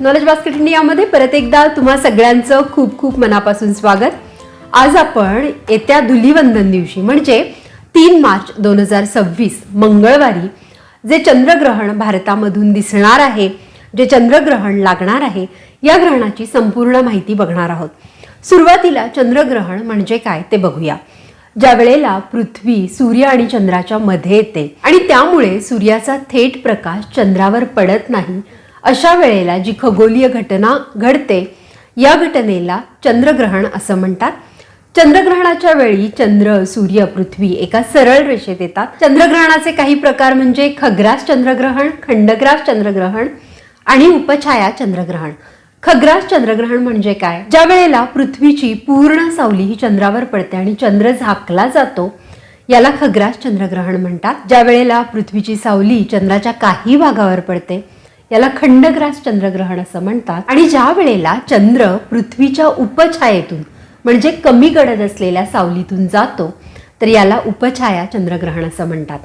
Knowledge basket इंडियामध्ये परत एकदा तुम्हा सगळ्यांचं खूप खूप मनापासून स्वागत। आज आपण येत्या धुलीवंदन दिवशी म्हणजे 3 मार्च 2026 मंगळवारी जे चंद्रग्रहण भारतामधून दिसणार आहे, जे चंद्रग्रहण लागणार आहे, या ग्रहणाची संपूर्ण माहिती बघणार आहोत। सुरुवातीला चंद्रग्रहण म्हणजे काय ते बघूया। ज्या वेळेला पृथ्वी सूर्य आणि चंद्राच्या मध्ये येते आणि त्यामुळे सूर्याचा थेट प्रकाश चंद्रावर पडत नाही, अशा वेळेला जी खगोलीय घटना घडते या घटनेला चंद्रग्रहण असं म्हणतात। चंद्रग्रहणाच्या वेळी चंद्र, सूर्य, पृथ्वी एका सरळ रेषेत येतात। चंद्रग्रहणाचे काही प्रकार म्हणजे खग्रास चंद्रग्रहण, खंडग्रास चंद्रग्रहण आणि उपछाया चंद्रग्रहण। खग्रास चंद्रग्रहण म्हणजे काय? ज्या वेळेला पृथ्वीची पूर्ण सावली ही चंद्रावर पडते आणि चंद्र झाकला जातो याला खग्रास चंद्रग्रहण म्हणतात। ज्या वेळेला पृथ्वीची सावली चंद्राच्या काही भागावर पडते याला खंडग्रास चंद्रग्रहण असं म्हणतात। आणि ज्या वेळेला चंद्र पृथ्वीच्या उपछायेतून म्हणजे कमी गडद असलेल्या सावलीतून जातो तर याला उपछाया चंद्रग्रहण असं म्हणतात।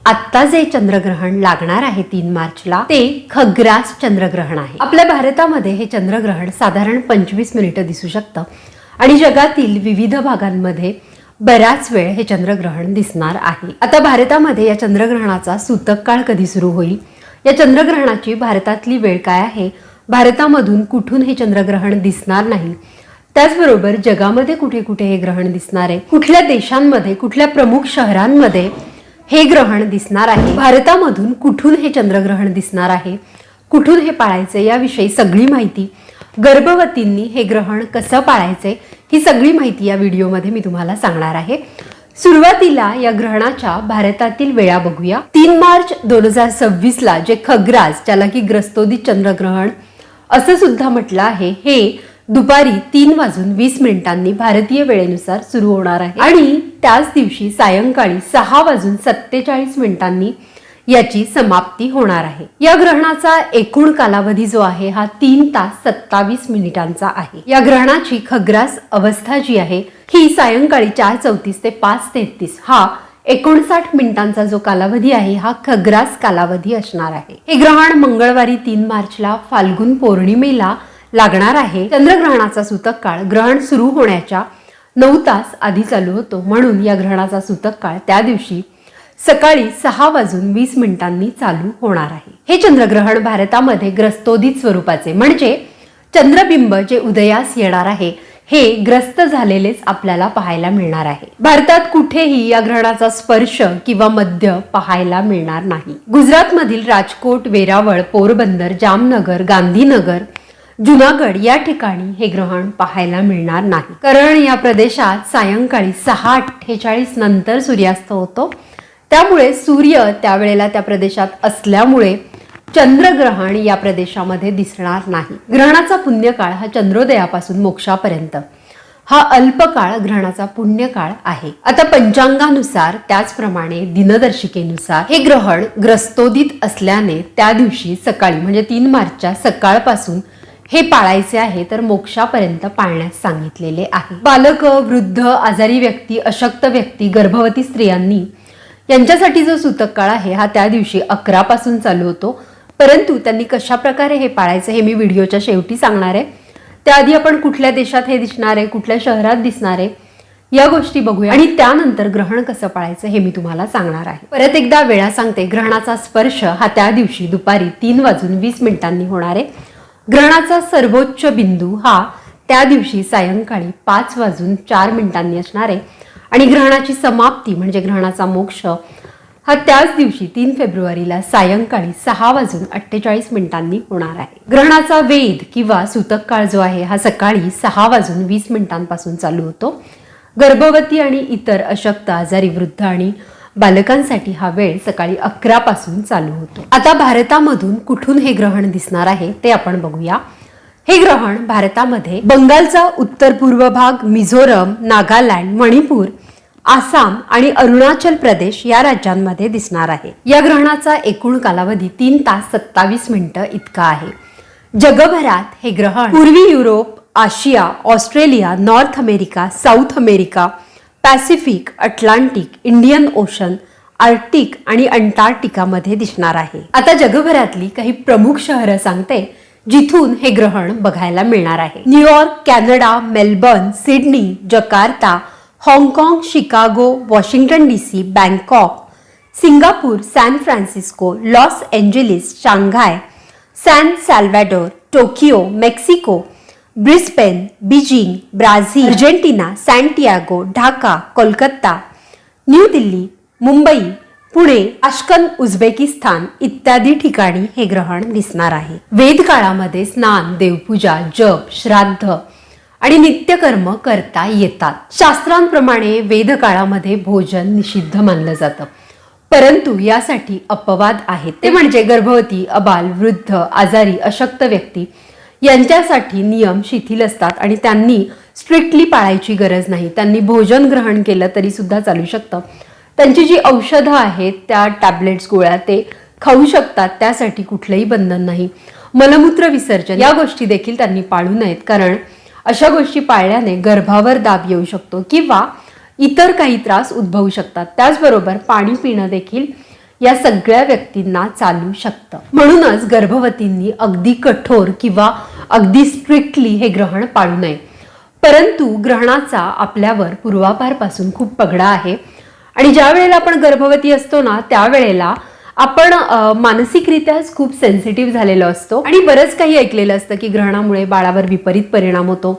आत्ता जे चंद्रग्रहण लागणार आहे 3 मार्चला ते खग्रास चंद्रग्रहण आहे। आपल्या भारतामध्ये हे चंद्रग्रहण साधारण 25 मिनिटं दिसू शकतं आणि जगातील विविध भागांमध्ये बराच वेळ हे चंद्रग्रहण दिसणार आहे। आता भारतामध्ये या चंद्रग्रहणाचा सूतक काळ कधी सुरू होईल, या चंद्रग्रहणाची भारतातली वेळ काय आहे, भारतामधून कुठून हे चंद्रग्रहण दिसणार नाही, त्याचबरोबर जगामध्ये कुठे कुठे हे ग्रहण दिसणार आहे, कुठल्या देशांमध्ये कुठल्या प्रमुख शहरांमध्ये हे ग्रहण दिसणार आहे, भारतामधून कुठून हे चंद्रग्रहण दिसणार आहे, कुठून हे पाळायचे याविषयी सगळी माहिती, गर्भवतींनी हे ग्रहण कसं पाळायचे ही सगळी माहिती या व्हिडिओमध्ये मी तुम्हाला सांगणार आहे। सुरुवातीला या ग्रहणाच्या भारतातील वेळा बघूया। 3 मार्च 2026 ला जे खग्रास, ज्याला की ग्रस्तोदित चंद्रग्रहण असं सुद्धा म्हटलं आहे, हे दुपारी 3:20 भारतीय वेळेनुसार सुरू होणार आहे आणि त्याच दिवशी सायंकाळी 6:47 याची समाप्ती होणार आहे। या ग्रहणाचा एकूण कालावधी जो आहे हा 3 तास 27 मिनिटांचा आहे। या ग्रहणाची खग्रास अवस्था जी आहे ही सायंकाळी 4:34 ते 5:33 हा 59 मिनिटांचा जो कालावधी आहे हा खग्रास कालावधी असणार आहे। हे ग्रहण मंगळवारी 3 मार्चला फाल्गुन पौर्णिमेला लागणार आहे। चंद्रग्रहणाचा सूतक काळ ग्रहण सुरू होण्याच्या 9 तास आधी चालू होतो, म्हणून या ग्रहणाचा सूतक काळ त्या दिवशी सकाळी 6:20 चालू होणार आहे। हे चंद्रग्रहण भारतामध्ये ग्रस्तोदित स्वरूपाचे म्हणजे चंद्रबिंब जे उदयास येणार आहे हे ग्रस्त झालेलेच आपल्याला पाहायला मिळणार आहे। भारतात कुठेही या ग्रहणाचा स्पर्श किंवा मध्य पाहायला मिळणार नाही। गुजरातमधील राजकोट, वेरावळ, पोरबंदर, जामनगर, गांधीनगर, जुनागड या ठिकाणी हे ग्रहण पाहायला मिळणार नाही, कारण या प्रदेशात सायंकाळी 6:48 नंतर सूर्यास्त होतो, त्यामुळे सूर्य त्यावेळेला त्या प्रदेशात असल्यामुळे चंद्रग्रहण या प्रदेशामध्ये दिसणार नाही। ग्रहणाचा पुण्यकाळ हा चंद्रोदयापासून मोक्षापर्यंत हा अल्पकाळ ग्रहणाचा पुण्यकाळ आहे। आता पंचांगानुसार त्याचप्रमाणे दिनदर्शिकेनुसार हे ग्रहण ग्रस्तोदित असल्याने त्या दिवशी सकाळी म्हणजे 3 मार्चच्या सकाळपासून हे पाळायचे आहे, तर मोक्षापर्यंत पाळण्यास सांगितलेले आहे। बालक, वृद्ध, आजारी व्यक्ती, अशक्त व्यक्ती, गर्भवती स्त्रियांनी यांच्यासाठी जो सूतक काळ आहे हा त्या दिवशी 11 पासून चालू होतो, परंतु त्यांनी कशा प्रकारे हे पाळायचं हे मी व्हिडिओच्या शेवटी सांगणार आहे। त्याआधी आपण कुठल्या देशात हे दिसणार आहे, कुठल्या शहरात दिसणार आहे या गोष्टी बघूया आणि त्यानंतर ग्रहण कसं पाळायचं हे मी तुम्हाला सांगणार आहे। परत एकदा वेळा सांगते, ग्रहणाचा स्पर्श हा त्या दिवशी दुपारी 3:20 होणार आहे। ग्रहणाचा सर्वोच्च बिंदू हा त्या दिवशी सायंकाळी 5:04 असणार आहे आणि ग्रहणाची समाप्ती म्हणजे ग्रहणाचा मोक्ष हा त्याच दिवशी 3 फेब्रुवारीला सायंकाळी 6:48 होणार आहे। ग्रहणाचा वेध किंवा सूतक काळ जो आहे हा सकाळी 6:20 पासून चालू होतो। गर्भवती आणि इतर अशक्त, आजारी, वृद्ध आणि बालकांसाठी हा वेळ सकाळी 11 पासून चालू होतो। आता भारतामधून कुठून हे ग्रहण दिसणार आहे ते आपण बघूया। हे ग्रहण भारतामध्ये बंगालचा उत्तर पूर्व भाग, मिझोरम, नागालँड, मणिपूर, आसाम आणि अरुणाचल प्रदेश या राज्यांमध्ये दिसणार आहे। या ग्रहणाचा एकूण कालावधी 3 तास 27 मिनिटं इतका आहे। जगभरात हे ग्रहण पूर्वी Europe, Asia, Australia, North America, South America, Pacific, Atlantic, Indian Ocean, Arctic आणि अंटार्क्टिकामध्ये दिसणार आहे। आता जगभरातली काही प्रमुख शहरं सांगते जिथून हे ग्रहण बघायला मिळणार आहे. New York, Canada, Melbourne, Sydney, Jakarta, हाँगकाँग, Chicago, Washington DC, Bangkok, Singapore, San Francisco, Los Angeles, Shanghai, San Salvador, Tokyo, Mexico, Brisbane, Beijing, Brazil, Argentina, Santiago, Dhaka, Kolkata, New Delhi, Mumbai, Pune, Tashkent, Uzbekistan इत्यादी ठिकाणी हे ग्रहण दिसणार आहे. वेदकाळामध्ये स्नान, देवपूजा, जप, श्राद्ध आणि नित्यकर्म करता येतात. शास्त्रांप्रमाणे वेदकाळामध्ये भोजन निषिद्ध मानलं जातं, परंतु यासाठी अपवाद आहेत. ते म्हणजे गर्भवती, अबाल, वृद्ध, आजारी, अशक्त व्यक्ती यांच्यासाठी नियम शिथिल असतात आणि त्यांनी स्ट्रिक्टली पाळायची गरज नाही. त्यांनी भोजन ग्रहण केलं तरी सुद्धा चालू शकतं. त्यांची जी औषधं आहेत, त्या टॅबलेट्स, गोळ्या ते खाऊ शकतात, त्यासाठी कुठलंही बंधन नाही. मलमूत्र विसर्जन या गोष्टी देखील त्यांनी पाळू नयेत, कारण अशा गोष्टी पाळल्याने गर्भावर दाब येऊ शकतो किंवा इतर काही त्रास उद्भवू शकतात. त्याचबरोबर पाणी पिणं देखील या सगळ्या व्यक्तींना चालू शकतं. म्हणूनच गर्भवतींनी अगदी कठोर किंवा अगदी स्ट्रिक्टली हे ग्रहण पाळू नये. परंतु ग्रहणाचा आपल्यावर पूर्वापारपासून खूप पगडा आहे आणि ज्या वेळेला आपण गर्भवती असतो ना, त्यावेळेला आपण मानसिकरित्याच खूप सेन्सिटिव्ह झालेलो असतो आणि बरंच काही ऐकलेलं असतं की ग्रहणामुळे बाळावर विपरीत परिणाम होतो.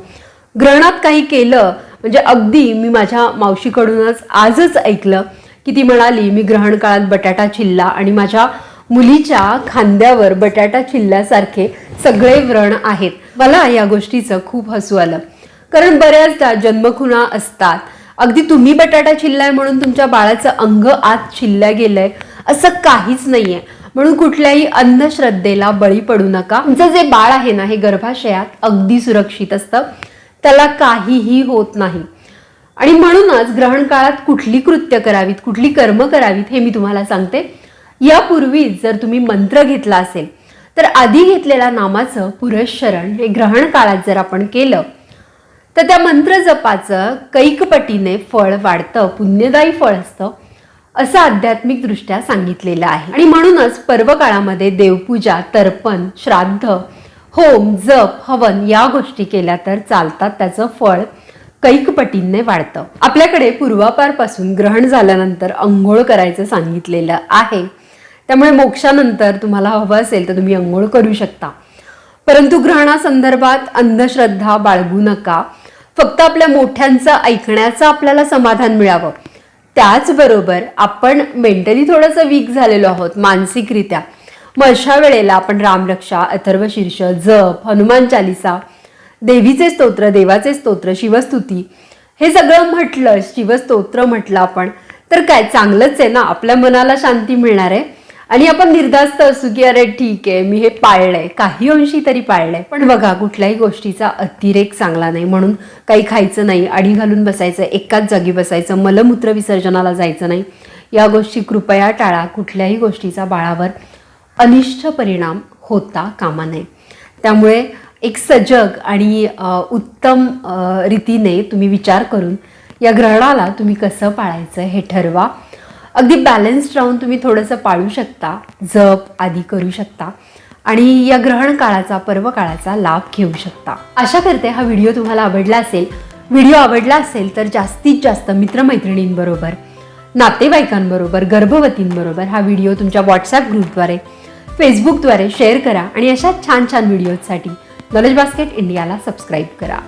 ग्रहणात काही केलं म्हणजे अगदी मी माझ्या मावशीकडूनच आजच ऐकलं की ती म्हणाली, मी ग्रहण काळात बटाटा चिल्ला आणि माझ्या मुलीच्या खांद्यावर बटाटा चिल्ल्यासारखे सगळे व्रण आहेत. मला या गोष्टीचं खूप हसू आलं, कारण बऱ्याचदा जन्मखुणा असतात. अगदी तुम्ही बटाटा चिल्लाय म्हणून तुमच्या बाळाचं अंग आत चिल्ल्या गेलंय असं काहीच नाहीये. म्हणून कुठल्याही अंधश्रद्धेला बळी पडू नका. तुमचं जे बाळ आहे ना, हे गर्भाशयात अगदी सुरक्षित असतं, त्याला काहीही होत नाही. आणि म्हणूनच ग्रहण काळात कुठली कृत्य करावीत, कुठली कर्म करावीत हे मी तुम्हाला सांगते. यापूर्वी जर तुम्ही मंत्र घेतला असेल तर आधी घेतलेल्या नामाचं पुरस्चरण हे ग्रहण काळात जर आपण केलं तर त्या मंत्र जपाचं कैकपटीने फळ वाढतं, पुण्यदायी फळ असतं असं आध्यात्मिक दृष्ट्या सांगितलेलं आहे. आणि म्हणूनच पर्व काळामध्ये देवपूजा, तर्पण, श्राद्ध, होम, जप, हवन या गोष्टी केल्या तर चालतात. त्याचं फळ कैकपटीने वाढतं. आपल्याकडे पूर्वापारपासून ग्रहण झाल्यानंतर अंघोळ करायचं सांगितलेलं आहे, त्यामुळे मोक्षानंतर तुम्हाला हवं असेल तर तुम्ही अंघोळ करू शकता. परंतु ग्रहणासंदर्भात अंधश्रद्धा बाळगू नका. फक्त आपल्या मोठ्यांचं ऐकण्याचं आपल्याला समाधान मिळावं. त्याचबरोबर आपण मेंटली थोडंसं वीक झालेलो आहोत मानसिकरित्या. मग अशा वेळेला आपण रामरक्षा, अथर्वशीर्ष, जप, हनुमान चालिसा, देवीचे स्तोत्र, देवाचे स्तोत्र, शिवस्तुती हे सगळं म्हटलं, शिवस्तोत्र म्हटलं आपण तर काय चांगलंच आहे ना. आपल्या मनाला शांती मिळणार आहे आणि आपण निर्धास्त असू की अरे ठीक आहे, मी हे पाळलंय, काही अंशी तरी पाळलंय. पण बघा, कुठल्याही गोष्टीचा अतिरेक चांगला नाही. म्हणून काही खायचं नाही, आडी घालून बसायचं, एकाच जागी बसायचं, मलमूत्र विसर्जनाला जायचं नाही. या गोष्टी कृपया टाळा. कुठल्याही गोष्टीचा बाळावर अनिष्ट परिणाम होता कामा नये. त्यामुळे एक सजग आणि उत्तम रीतीने तुम्ही विचार करून या ग्रहणाला तुम्ही कसं पाळायचं हे ठरवा. अगदी बॅलन्स्ड राहून तुम्ही थोडंसं पाळू शकता, जप आदी करू शकता आणि या ग्रहण काळाचा, पर्व काळाचा लाभ घेऊ शकता. आशा करते हा व्हिडिओ तुम्हाला आवडला असेल. व्हिडिओ आवडला असेल तर जास्तीत जास्त मित्रमैत्रिणींबरोबर, नातेवाईकांबरोबर, गर्भवतींबरोबर हा व्हिडिओ तुमच्या व्हॉट्सॲप ग्रुपद्वारे, फेसबुकद्वारे शेअर करा आणि अशा छान छान व्हिडिओजसाठी नॉलेज बास्केट इंडियाला सबस्क्राईब करा.